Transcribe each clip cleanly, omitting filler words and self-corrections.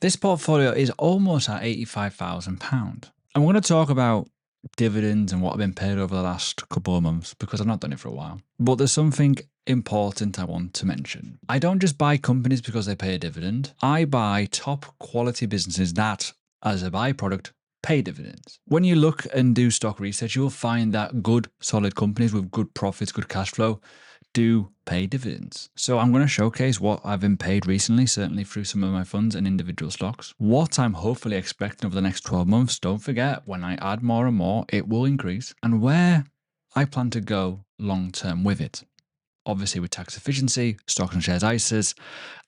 This portfolio is almost at £85,000. And we're going to talk about dividends and what I've been paid over the last couple of months because I've not done it for a while. But there's something important I want to mention. I don't just buy companies because they pay a dividend. I buy top quality businesses that, as a byproduct, pay dividends. When you look and do stock research, you will find that good, solid companies with good profits, good cash flow, do pay dividends. So I'm going to showcase what I've been paid recently, certainly through some of my funds and individual stocks. What I'm hopefully expecting over the next 12 months. Don't forget, when I add more and more, it will increase. And where I plan to go long term with it. Obviously with tax efficiency, stocks and shares ISAs,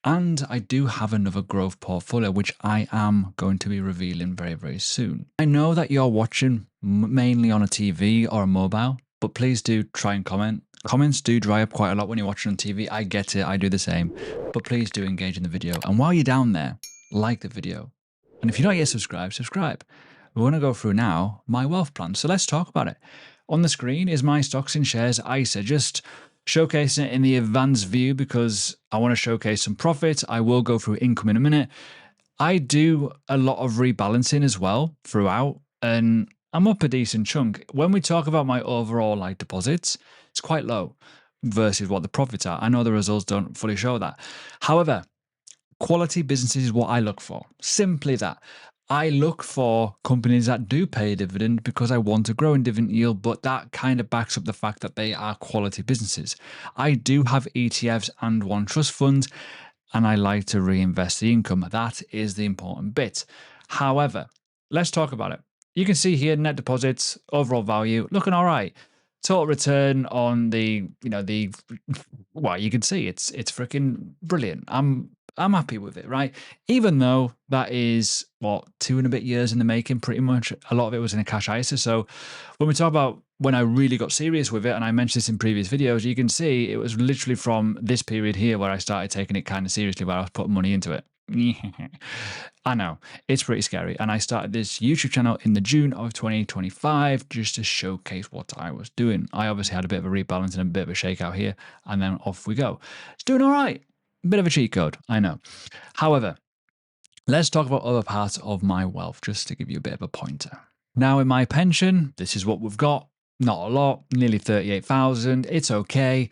and I do have another growth portfolio, which I am going to be revealing very, very soon. I know that you're watching mainly on a TV or a mobile, but please do try and comment. Comments do dry up quite a lot when you're watching on TV. I get it, I do the same, but please do engage in the video. And while you're down there, like the video. And if you're not yet subscribed, subscribe. We're going to go through now my wealth plan. So let's talk about it. On the screen is my stocks and shares ISA, just showcasing it in the advanced view because I want to showcase some profit. I will go through income in a minute. I do a lot of rebalancing as well throughout, and I'm up a decent chunk. When we talk about my overall deposits, it's quite low versus what the profits are. I know the results don't fully show that. However, quality businesses is what I look for. Simply that. I look for companies that do pay a dividend because I want to grow in dividend yield, but that kind of backs up the fact that they are quality businesses. I do have ETFs and one trust fund, and I like to reinvest the income. That is the important bit. However, let's talk about it. You can see here net deposits, overall value, looking all right. Total return on well, you can see it's freaking brilliant. I'm happy with it, right? Even though that is, 2 and a bit years in the making, pretty much. A lot of it was in a cash ISA. So when we talk about when I really got serious with it, and I mentioned this in previous videos, you can see it was literally from this period here where I started taking it kind of seriously, where I was putting money into it. I know, it's pretty scary. And I started this YouTube channel in the June of 2025 just to showcase what I was doing. I obviously had a bit of a rebalance and a bit of a shakeout here, and then off we go. It's doing all right. Bit of a cheat code, I know. However, let's talk about other parts of my wealth just to give you a bit of a pointer. Now in my pension, this is what we've got. Not a lot, nearly 38,000. It's okay.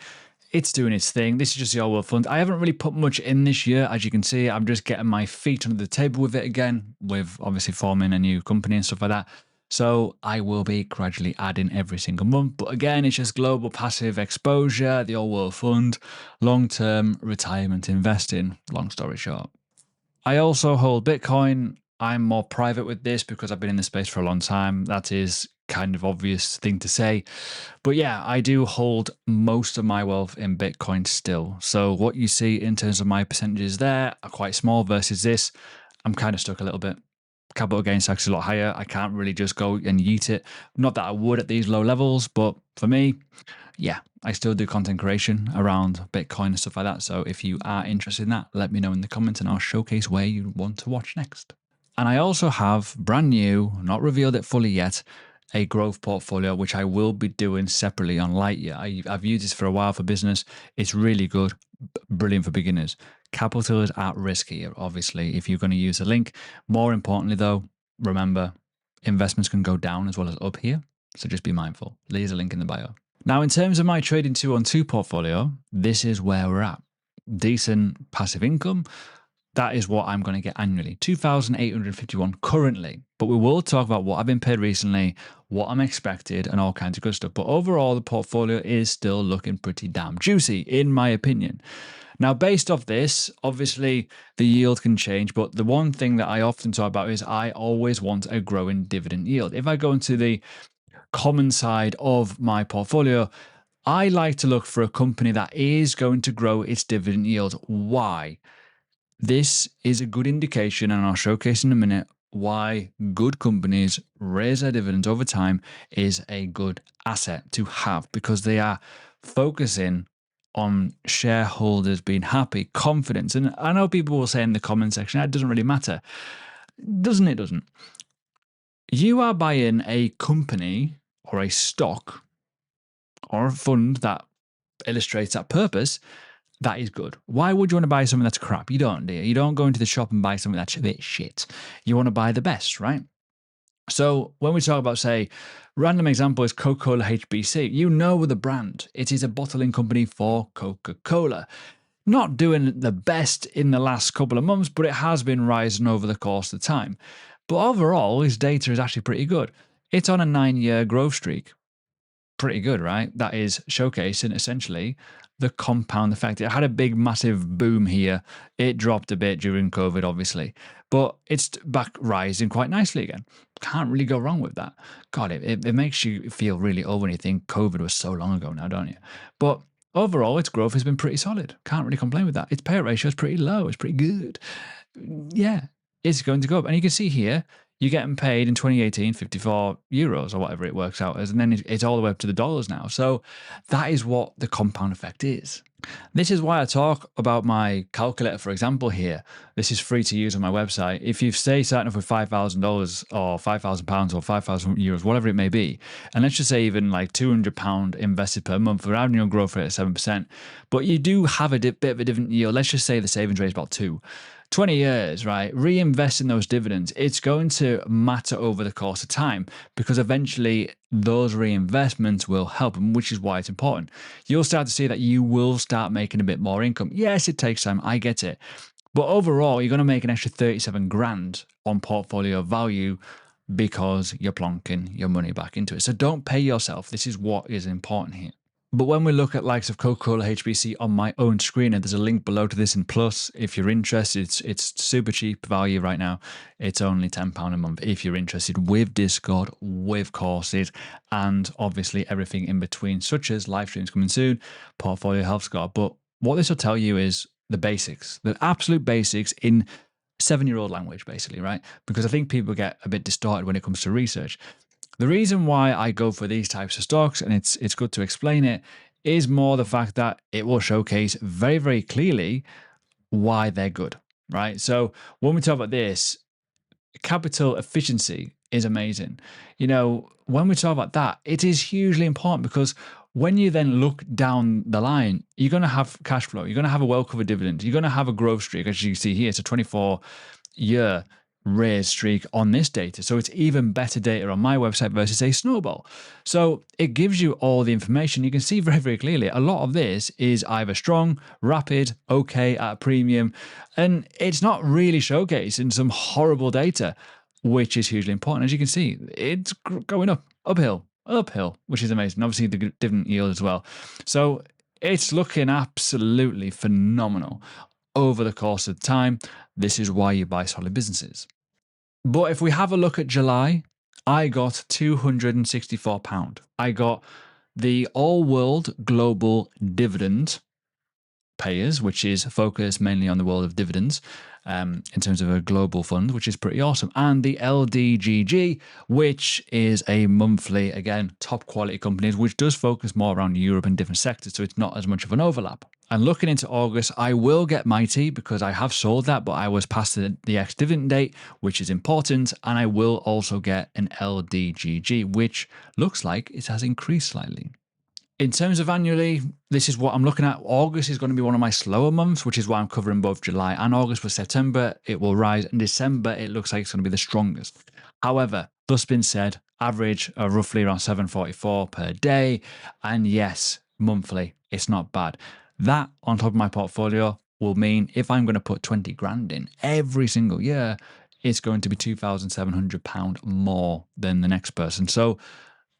It's doing its thing. This is just the old world fund. I haven't really put much in this year. As you can see, I'm just getting my feet under the table with it again, with obviously forming a new company and stuff like that. So I will be gradually adding every single month. But again, it's just global passive exposure, the old world fund, long-term retirement investing, long story short. I also hold Bitcoin. I'm more private with this because I've been in this space for a long time. That is kind of obvious thing to say. But yeah, I do hold most of my wealth in Bitcoin still. So what you see in terms of my percentages there are quite small versus this. I'm kind of stuck a little bit. Capital gains tax is a lot higher. I can't really just go and yeet it. Not that I would at these low levels, but for me, yeah, I still do content creation around Bitcoin and stuff like that. So if you are interested in that, let me know in the comments and I'll showcase where you want to watch next. And I also have brand new, not revealed it fully yet, a growth portfolio, which I will be doing separately on Lightyear. I've used this for a while for business. It's really good, brilliant for beginners. Capital is at risk here, obviously, if you're going to use a link. More importantly, though, remember, investments can go down as well as up here. So just be mindful. There's a link in the bio. Now, in terms of my trading 2-on-2 portfolio, this is where we're at. Decent passive income. That is what I'm going to get annually, 2,851 currently. But we will talk about what I've been paid recently, what I'm expected, and all kinds of good stuff. But overall, the portfolio is still looking pretty damn juicy, in my opinion. Now, based off this, obviously the yield can change, but the one thing that I often talk about is I always want a growing dividend yield. If I go into the common side of my portfolio, I like to look for a company that is going to grow its dividend yield. Why? This is a good indication, and I'll showcase in a minute, why good companies raise their dividends over time is a good asset to have, because they are focusing on shareholders being happy, confidence. And I know people will say in the comment section, it doesn't really matter. Doesn't it? Doesn't. You are buying a company or a stock or a fund that illustrates that purpose that is good. Why would you want to buy something that's crap? You don't, do you? You don't go into the shop and buy something that's a bit shit. You want to buy the best, right? So when we talk about, say, random example is Coca-Cola HBC, you know the brand. It is a bottling company for Coca-Cola. Not doing the best in the last couple of months, but it has been rising over the course of the time. But overall, its data is actually pretty good. It's on a 9-year growth streak. Pretty good, right? That is showcasing essentially the compound effect. It had a big, massive boom here. It dropped a bit during COVID, obviously, but it's back rising quite nicely again. Can't really go wrong with that. God, it makes you feel really old when you think COVID was so long ago now, don't you? But overall, its growth has been pretty solid. Can't really complain with that. Its payout ratio is pretty low. It's pretty good. Yeah, it's going to go up. And you can see here, you're getting paid in 2018 54 euros or whatever it works out as, and then it's all the way up to the dollars now. So that is what the compound effect is. This is why I talk about my calculator, for example, here. This is free to use on my website. If you stay starting off with $5,000 or £5,000 or 5,000 euros, whatever it may be, and let's just say even like £200 invested per month, for annual growth rate at 7%, but you do have a bit of a dividend yield. Let's just say the savings rate is about 20 years, right? Reinvesting those dividends, it's going to matter over the course of time because eventually those reinvestments will help, which is why it's important. You'll start to see that you will start making a bit more income. Yes, it takes time. I get it. But overall, you're going to make an extra 37 grand on portfolio value because you're plonking your money back into it. So don't pay yourself. This is what is important here. But when we look at likes of Coca-Cola HBC on my own screen, and there's a link below to this in Plus, if you're interested, it's super cheap value right now. It's only £10 a month if you're interested, with Discord, with courses, and obviously everything in between, such as live streams coming soon, portfolio health score. But what this will tell you is the basics, the absolute basics in 7-year-old language, basically, right? Because I think people get a bit distorted when it comes to research. The reason why I go for these types of stocks, and it's good to explain it, is more the fact that it will showcase very, very clearly why they're good, right? So when we talk about this, capital efficiency is amazing. You know, when we talk about that, it is hugely important because when you then look down the line, you're going to have cash flow, you're going to have a well-covered dividend, you're going to have a growth streak, as you see here. It's a 24-year raise streak on this data. So it's even better data on my website versus a snowball. So it gives you all the information. You can see very, very clearly a lot of this is either strong, rapid, okay at a premium, and it's not really showcasing some horrible data, which is hugely important. As you can see, it's going uphill, which is amazing. Obviously the dividend yield as well. So it's looking absolutely phenomenal over the course of time. This is why you buy solid businesses. But if we have a look at July, I got £264. I got the All World Global Dividend payers, which is focused mainly on the world of dividends in terms of a global fund, which is pretty awesome. And the LDGG, which is a monthly, again, top quality companies, which does focus more around Europe and different sectors. So it's not as much of an overlap. And looking into August, I will get Mighty because I have sold that, but I was past the ex-dividend date, which is important. And I will also get an LDGG, which looks like it has increased slightly. In terms of annually, this is what I'm looking at. August is going to be one of my slower months, which is why I'm covering both July and August. For September, it will rise. And December, it looks like it's going to be the strongest. However, thus being said, average roughly around 744 per day. And yes, monthly, it's not bad. That on top of my portfolio will mean if I'm going to put 20 grand in every single year, it's going to be £2,700 more than the next person. So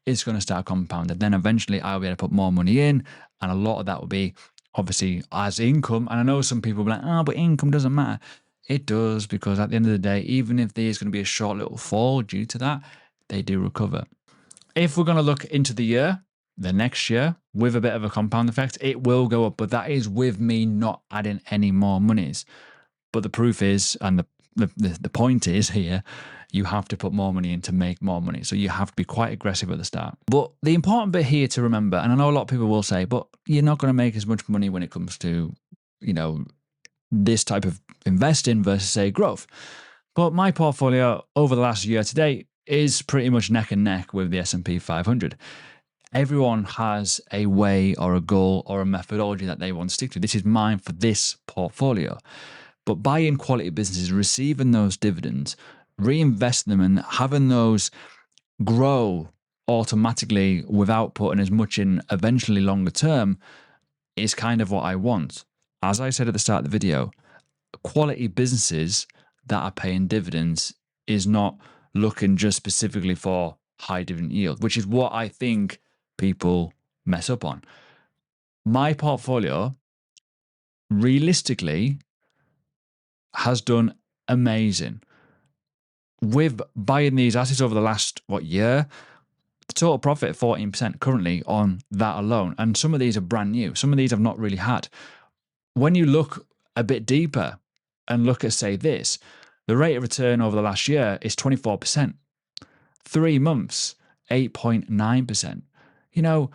it's going to start compounding. Then eventually I'll be able to put more money in, and a lot of that will be obviously as income. And I know some people will be like, oh, but income doesn't matter. It does, because at the end of the day, even if there's going to be a short little fall due to that, they do recover. If we're going to look into the next year, with a bit of a compound effect, it will go up, but that is with me not adding any more monies. But the proof is, and the point is here, you have to put more money in to make more money. So you have to be quite aggressive at the start. But the important bit here to remember, and I know a lot of people will say, but you're not going to make as much money when it comes to, you know, this type of investing versus, say, growth. But my portfolio over the last year to date is pretty much neck and neck with the S&P 500. Everyone has a way or a goal or a methodology that they want to stick to. This is mine for this portfolio. But buying quality businesses, receiving those dividends, reinvesting them and having those grow automatically without putting as much in eventually longer term is kind of what I want. As I said at the start of the video, quality businesses that are paying dividends is not looking just specifically for high dividend yield, which is what I think people mess up on. My portfolio realistically has done amazing. With buying these assets over the last year, the total profit 14% currently on that alone. And some of these are brand new. Some of these I've not really had. When you look a bit deeper and look at, say, this, the rate of return over the last year is 24%. 3 months, 8.9%. You know,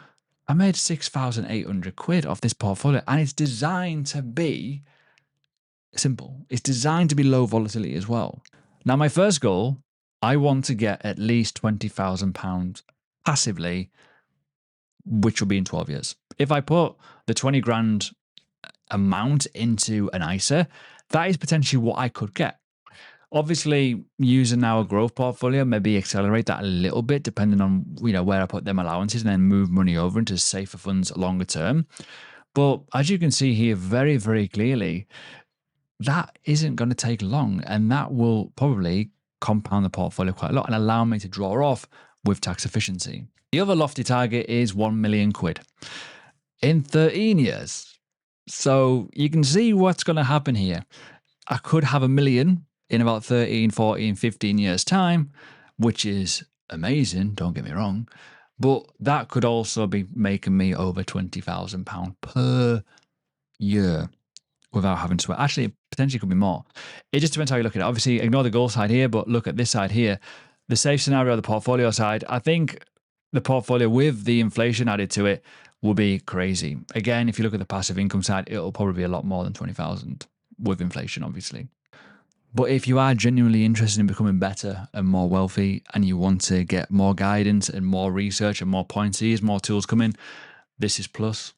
I made 6,800 quid off this portfolio, and it's designed to be simple. It's designed to be low volatility as well. Now, my first goal, I want to get at least £20,000 passively, which will be in 12 years. If I put the 20 grand amount into an ISA, that is potentially what I could get. Obviously, using our growth portfolio, maybe accelerate that a little bit, depending on where I put them allowances, and then move money over into safer funds longer term. But as you can see here very, very clearly, that isn't going to take long, and that will probably compound the portfolio quite a lot and allow me to draw off with tax efficiency. The other lofty target is 1 million quid in 13 years. So you can see what's going to happen here. I could have 1 million in about 13, 14, 15 years' time, which is amazing, don't get me wrong. But that could also be making me over £20,000 per year without having to. Actually, potentially could be more. It just depends how you look at it. Obviously, ignore the goal side here, but look at this side here. The safe scenario, the portfolio side, I think the portfolio with the inflation added to it will be crazy. Again, if you look at the passive income side, it'll probably be a lot more than 20,000 with inflation, obviously. But if you are genuinely interested in becoming better and more wealthy, and you want to get more guidance and more research and more pointers, more tools coming, this is Plus.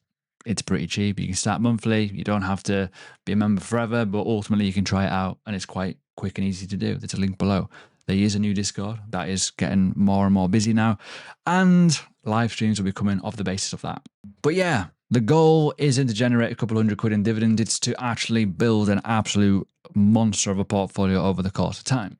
It's pretty cheap. You can start monthly. You don't have to be a member forever, but ultimately you can try it out, and it's quite quick and easy to do. There's a link below. There is a new Discord that is getting more and more busy now, and live streams will be coming off the basis of that. But yeah, the goal isn't to generate a couple hundred quid in dividend. It's to actually build an absolute monster of a portfolio over the course of time.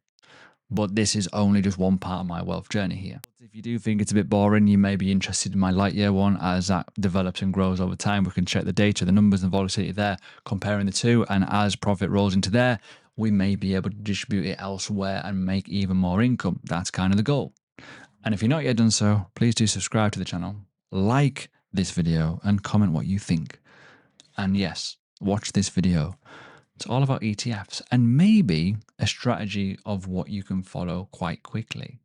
But this is only just one part of my wealth journey here. If you do think it's a bit boring, you may be interested in my light year one. As that develops and grows over time, we can check the data, the numbers and volatility there, comparing the two. And as profit rolls into there, we may be able to distribute it elsewhere and make even more income. That's kind of the goal. And if you're not yet done so, please do subscribe to the channel, like this video, and comment what you think. And yes, watch this video. It's all about ETFs and maybe a strategy of what you can follow quite quickly.